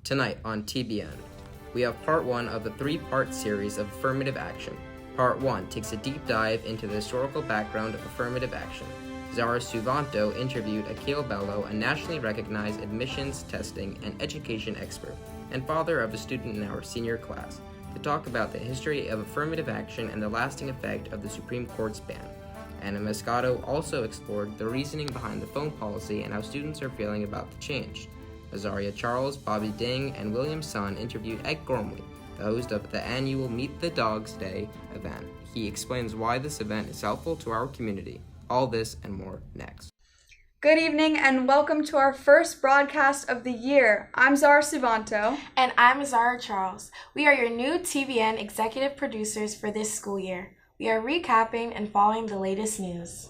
Tonight on TBN, we have part 1 of the 3-part series of Affirmative Action. Part 1 takes a deep dive into the historical background of affirmative action. Zara Suvanto interviewed Akil Bello, a nationally recognized admissions, testing, and education expert, and father of a student in our senior class, to talk about the history of affirmative action and the lasting effect of the Supreme Court's ban. Anna Moscato also explored the reasoning behind the phone policy and how students are feeling about the change. Azaria Charles, Bobby Ding, and William Sun interviewed Ed Gormley, the host of the annual Meet the Dogs Day event. He explains why this event is helpful to our community. All this and more next. Good evening and welcome to our first broadcast of the year. I'm Zara Suvanto. And I'm Azaria Charles. We are your new TBN executive producers for this school year. We are recapping and following the latest news.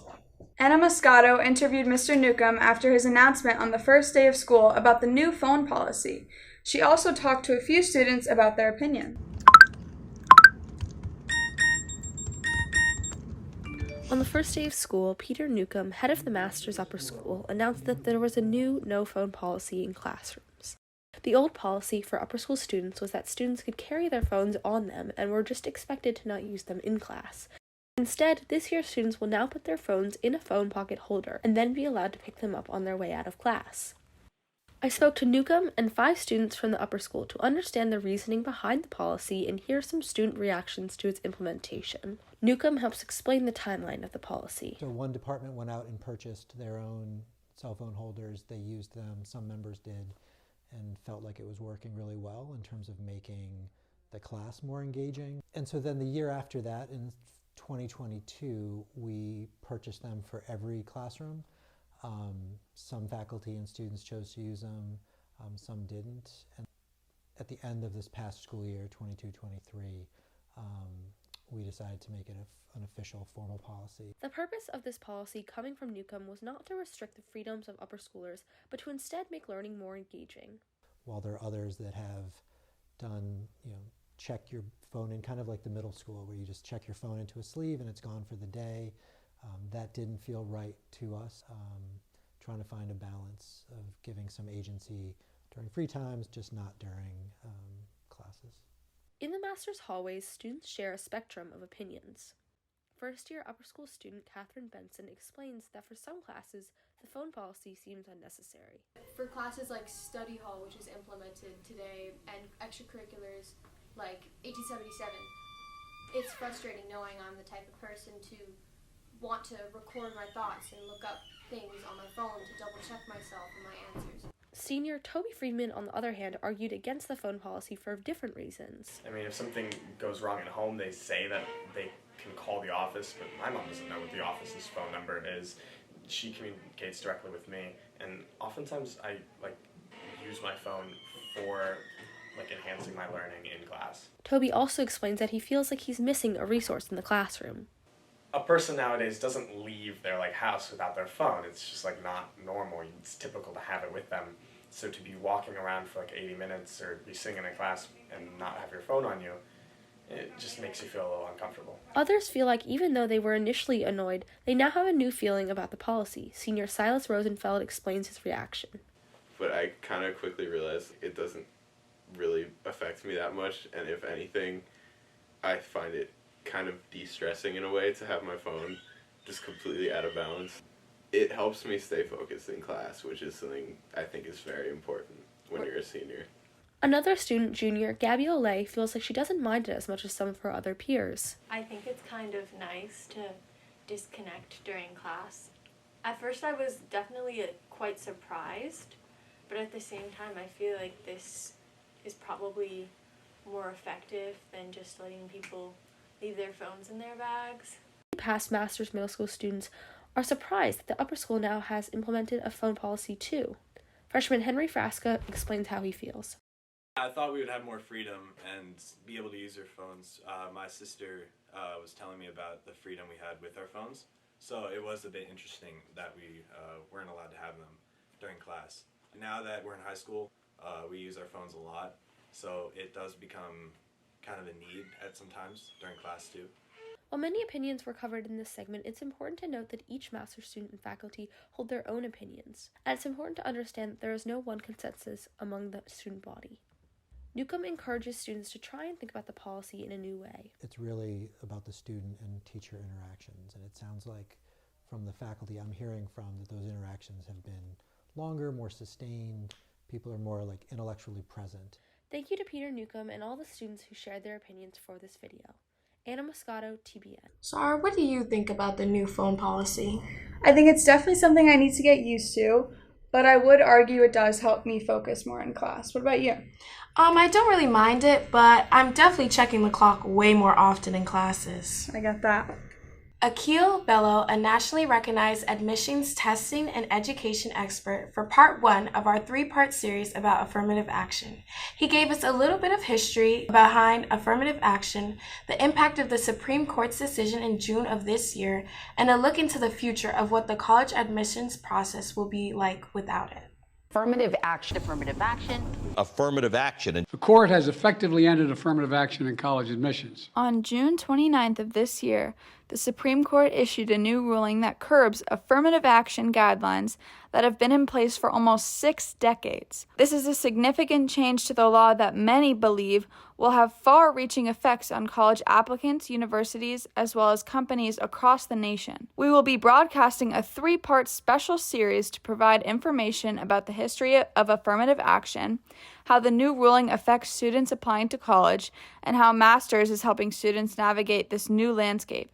Anna Moscato interviewed Mr. Newcomb after his announcement on the first day of school about the new phone policy. She also talked to a few students about their opinion. On the first day of school, Peter Newcomb, head of the Masters Upper School, announced that there was a new no-phone policy in classrooms. The old policy for upper school students was that students could carry their phones on them and were just expected to not use them in class. Instead, this year students will now put their phones in a phone pocket holder and then be allowed to pick them up on their way out of class. I spoke to Newcomb and 5 students from the upper school to understand the reasoning behind the policy and hear some student reactions to its implementation. Newcomb helps explain the timeline of the policy. So one department went out and purchased their own cell phone holders. They used them, some members did, and felt like it was working really well in terms of making the class more engaging. And so then the year after that, in 2022, we purchased them for every classroom. Some faculty and students chose to use them, some didn't. And at the end of this past school year, 22-23, we decided to make it an official formal policy. The purpose of this policy coming from Newcomb was not to restrict the freedoms of upper schoolers, but to instead make learning more engaging. While there are others that have done, check your phone in kind of like the middle school where you just check your phone into a sleeve and it's gone for the day. That didn't feel right to us. Trying to find a balance of giving some agency during free times, just not during classes. In the master's hallways, students share a spectrum of opinions. First-year upper school student Catherine Benson explains that for some classes, the phone policy seems unnecessary. For classes like study hall, which is implemented today, and extracurriculars like 1877, it's frustrating knowing I'm the type of person to want to record my thoughts and look up things on my phone to double check myself and my answers. Senior Toby Friedman, on the other hand, argued against the phone policy for different reasons. I mean, if something goes wrong at home, they say that they can call the office, but my mom doesn't know what the office's phone number is. She communicates directly with me, and oftentimes I use my phone for enhancing my learning in class. Toby also explains that he feels like he's missing a resource in the classroom. A person nowadays doesn't leave their house without their phone. It's just not normal. It's typical to have it with them. So to be walking around for 80 minutes or be sitting in a class and not have your phone on you, it just makes you feel a little uncomfortable. Others feel like even though they were initially annoyed, they now have a new feeling about the policy. Senior Silas Rosenfeld explains his reaction. But I kind of quickly realized it doesn't really affect me that much, and if anything, I find it kind of de-stressing in a way to have my phone just completely out of balance. It helps me stay focused in class, which is something I think is very important when you're a senior. Another student, junior, Gabby Olay, feels like she doesn't mind it as much as some of her other peers. I think it's kind of nice to disconnect during class. At first I was definitely quite surprised, but at the same time I feel like this is probably more effective than just letting people leave their phones in their bags. Past Masters Middle School students are surprised that the upper school now has implemented a phone policy too. Freshman Henry Frasca explains how he feels. I thought we would have more freedom and be able to use our phones. My sister was telling me about the freedom we had with our phones, so it was a bit interesting that we weren't allowed to have them during class. Now that we're in high school, we use our phones a lot, so it does become kind of a need at some times during class too. While many opinions were covered in this segment, it's important to note that each master's student and faculty hold their own opinions, and it's important to understand that there is no one consensus among the student body. Newcomb encourages students to try and think about the policy in a new way. It's really about the student and teacher interactions, and it sounds like from the faculty I'm hearing from that those interactions have been longer, more sustained. People are more like intellectually present. Thank you to Peter Newcomb and all the students who shared their opinions for this video. Anna Moscato, TBN. Sarah, what do you think about the new phone policy? I think it's definitely something I need to get used to, but I would argue it does help me focus more in class. What about you? I don't really mind it, but I'm definitely checking the clock way more often in classes. I get that. Akil Bello, a nationally recognized admissions testing and education expert for part 1 of our 3-part series about affirmative action. He gave us a little bit of history behind affirmative action, the impact of the Supreme Court's decision in June of this year, and a look into the future of what the college admissions process will be like without it. Affirmative action. Affirmative action. Affirmative action. The court has effectively ended affirmative action in college admissions. On June 29th of this year, the Supreme Court issued a new ruling that curbs affirmative action guidelines that have been in place for almost 6 decades. This is a significant change to the law that many believe will have far-reaching effects on college applicants, universities, as well as companies across the nation. We will be broadcasting a 3-part special series to provide information about the history of affirmative action, how the new ruling affects students applying to college, and how Masters is helping students navigate this new landscape.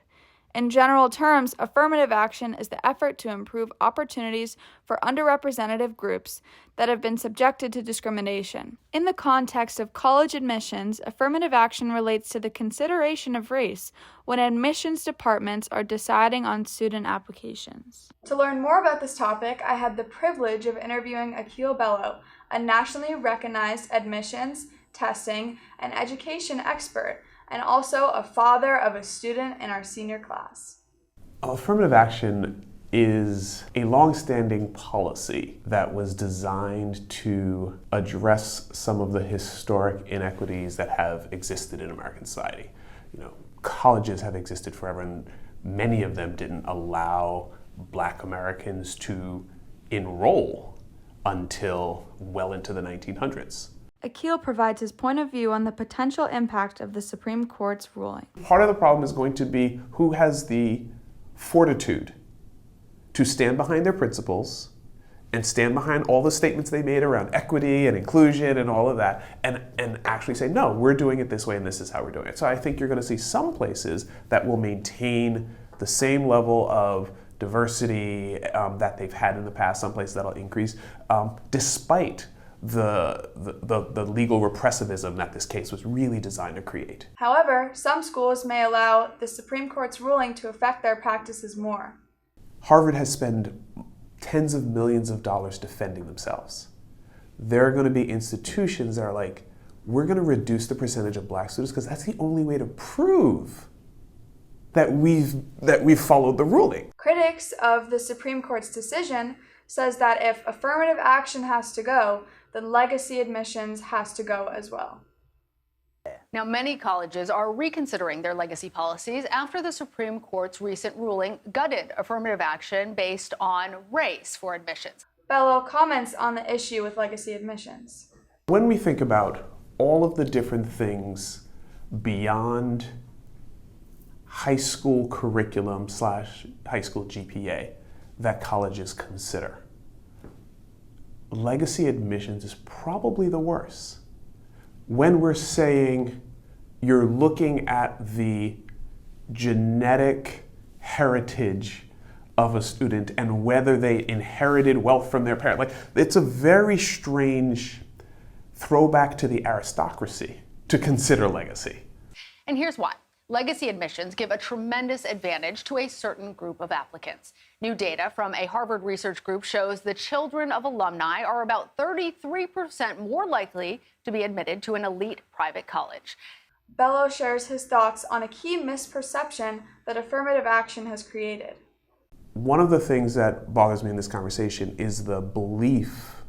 In general terms, affirmative action is the effort to improve opportunities for underrepresented groups that have been subjected to discrimination. In the context of college admissions, affirmative action relates to the consideration of race when admissions departments are deciding on student applications. To learn more about this topic, I had the privilege of interviewing Akil Bello, a nationally recognized admissions, testing, and education expert, and also a father of a student in our senior class. Affirmative action is a long-standing policy that was designed to address some of the historic inequities that have existed in American society. Colleges have existed forever, and many of them didn't allow Black Americans to enroll until well into the 1900s. Akil provides his point of view on the potential impact of the Supreme Court's ruling. Part of the problem is going to be who has the fortitude to stand behind their principles and stand behind all the statements they made around equity and inclusion and all of that, and actually say, no, we're doing it this way and this is how we're doing it. So I think you're going to see some places that will maintain the same level of diversity that they've had in the past, some places that'll increase, despite the legal repressivism that this case was really designed to create. However, some schools may allow the Supreme Court's ruling to affect their practices more. Harvard has spent tens of millions of dollars defending themselves. There are going to be institutions that are like, we're going to reduce the percentage of Black students because that's the only way to prove that we've followed the ruling. Critics of the Supreme Court's decision says that if affirmative action has to go, then legacy admissions has to go as well. Now, many colleges are reconsidering their legacy policies after the Supreme Court's recent ruling gutted affirmative action based on race for admissions. Bello comments on the issue with legacy admissions. When we think about all of the different things beyond high school curriculum / high school GPA that colleges consider, legacy admissions is probably the worst. When we're saying you're looking at the genetic heritage of a student and whether they inherited wealth from their parent, it's a very strange throwback to the aristocracy to consider legacy. And here's why. Legacy admissions give a tremendous advantage to a certain group of applicants. New data from a Harvard research group shows the children of alumni are about 33% more likely to be admitted to an elite private college. Bello shares his thoughts on a key misperception that affirmative action has created. One of the things that bothers me in this conversation is the belief,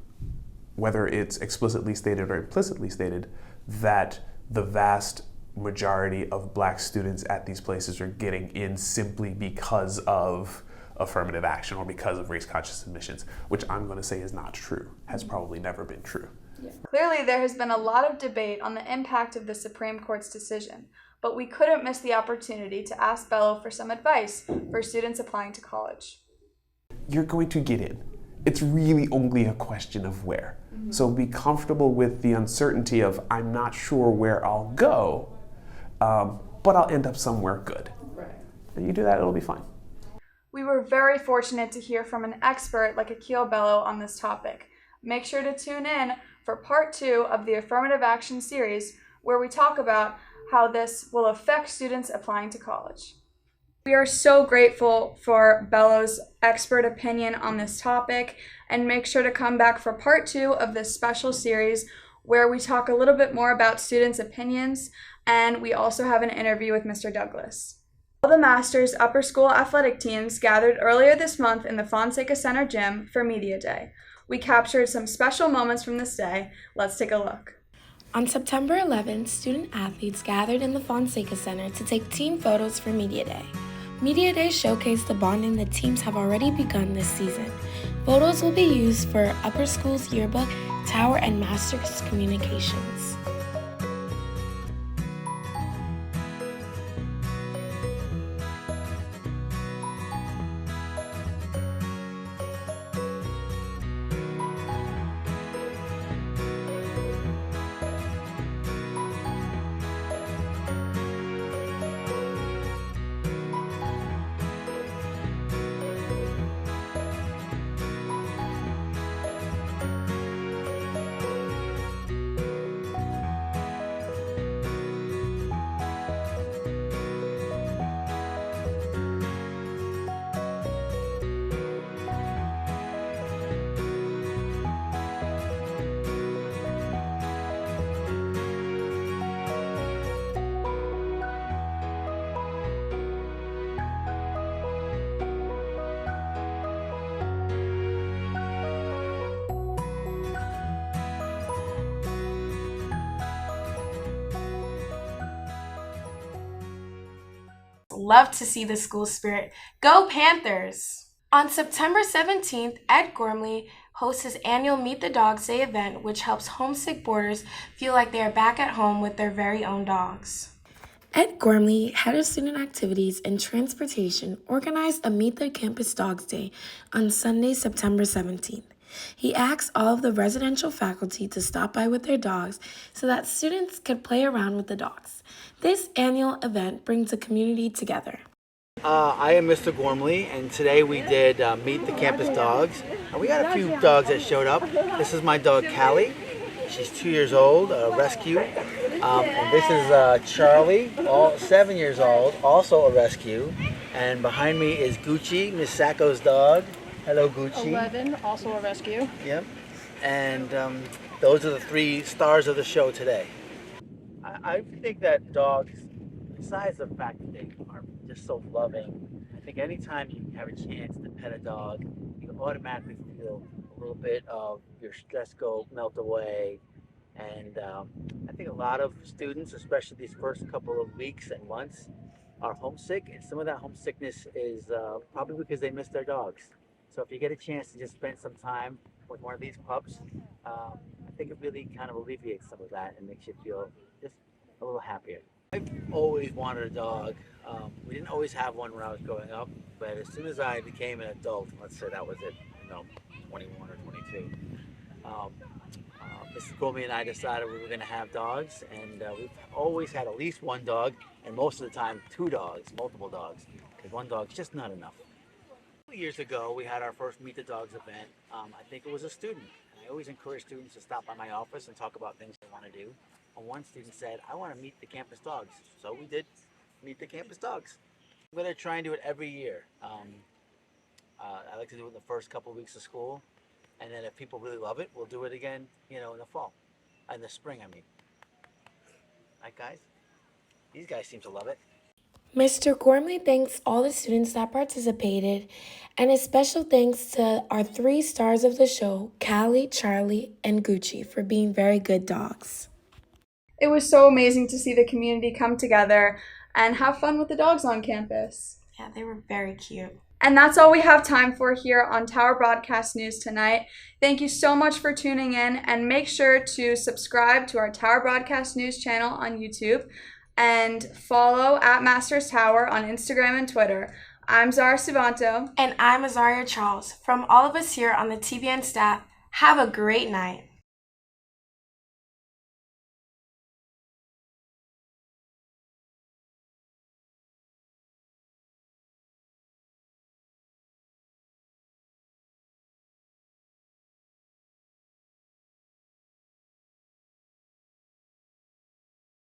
whether it's explicitly stated or implicitly stated, that the vast majority of black students at these places are getting in simply because of affirmative action or because of race-conscious admissions, which I'm going to say is not true, has probably never been true. Yeah. Clearly, there has been a lot of debate on the impact of the Supreme Court's decision, but we couldn't miss the opportunity to ask Bello for some advice for students applying to college. You're going to get in. It's really only a question of where. So be comfortable with the uncertainty of, I'm not sure where I'll go, but I'll end up somewhere good. Right. And you do that, it'll be fine. We were very fortunate to hear from an expert like Akil Bello on this topic. Make sure to tune in for part 2 of the Affirmative Action series, where we talk about how this will affect students applying to college. We are so grateful for Bello's expert opinion on this topic, and make sure to come back for part 2 of this special series where we talk a little bit more about students' opinions, and we also have an interview with Mr. Douglas. All the Masters upper school athletic teams gathered earlier this month in the Fonseca Center gym for Media Day. We captured some special moments from this day. Let's take a look. On September 11th, student athletes gathered in the Fonseca Center to take team photos for Media Day. Media Day showcased the bonding that teams have already begun this season. Photos will be used for upper school's yearbook, tower, and master's communications. Love to see the school spirit. Go Panthers! On September 17th, Ed Gormley hosts his annual Meet the Dogs Day event, which helps homesick boarders feel like they are back at home with their very own dogs. Ed Gormley, head of student activities and transportation, organized a Meet the Campus Dogs Day on Sunday, September 17th. He asked all of the residential faculty to stop by with their dogs so that students could play around with the dogs. This annual event brings the community together. I am Mr. Gormley, and today we did Meet the Campus Dogs. And we got a few dogs that showed up. This is my dog, Callie. She's 2 years old, a rescue. And this is Charlie, 7 years old, also a rescue. And behind me is Gucci, Miss Sacco's dog. Hello, Gucci. 11, also a rescue. Yep. And those are the 3 stars of the show today. I think that dogs, besides the fact that they are just so loving, I think anytime you have a chance to pet a dog, you automatically feel a little bit of your stress melt away. And I think a lot of students, especially these first couple of weeks and months, are homesick, and some of that homesickness is probably because they miss their dogs. So if you get a chance to just spend some time with one of these pups, I think it really kind of alleviates some of that and makes you feel just a little happier. I've always wanted a dog. We didn't always have one when I was growing up, but as soon as I became an adult, let's say that was it, 21 or 22, Mrs. Gormley and I decided we were going to have dogs, and we've always had at least one dog, and most of the time 2 dogs, multiple dogs, because one dog's just not enough. A few years ago, we had our first Meet the Dogs event. I think it was a student. And I always encourage students to stop by my office and talk about things they want to do. And one student said, I want to meet the campus dogs. So we did Meet the Campus Dogs. I'm going to try and do it every year. I like to do it in the first couple of weeks of school. And then if people really love it, we'll do it again, in the fall. In the spring, I mean. Right, guys? These guys seem to love it. Mr. Gormley thanks all the students that participated, and a special thanks to our 3 stars of the show, Callie, Charlie, and Gucci, for being very good dogs. It was so amazing to see the community come together and have fun with the dogs on campus. Yeah, they were very cute. And that's all we have time for here on Tower Broadcast News tonight. Thank you so much for tuning in, and make sure to subscribe to our Tower Broadcast News channel on YouTube and follow at Masters Tower on Instagram and Twitter. I'm Zara Suvanto. And I'm Azaria Charles. From all of us here on the TBN staff, have a great night.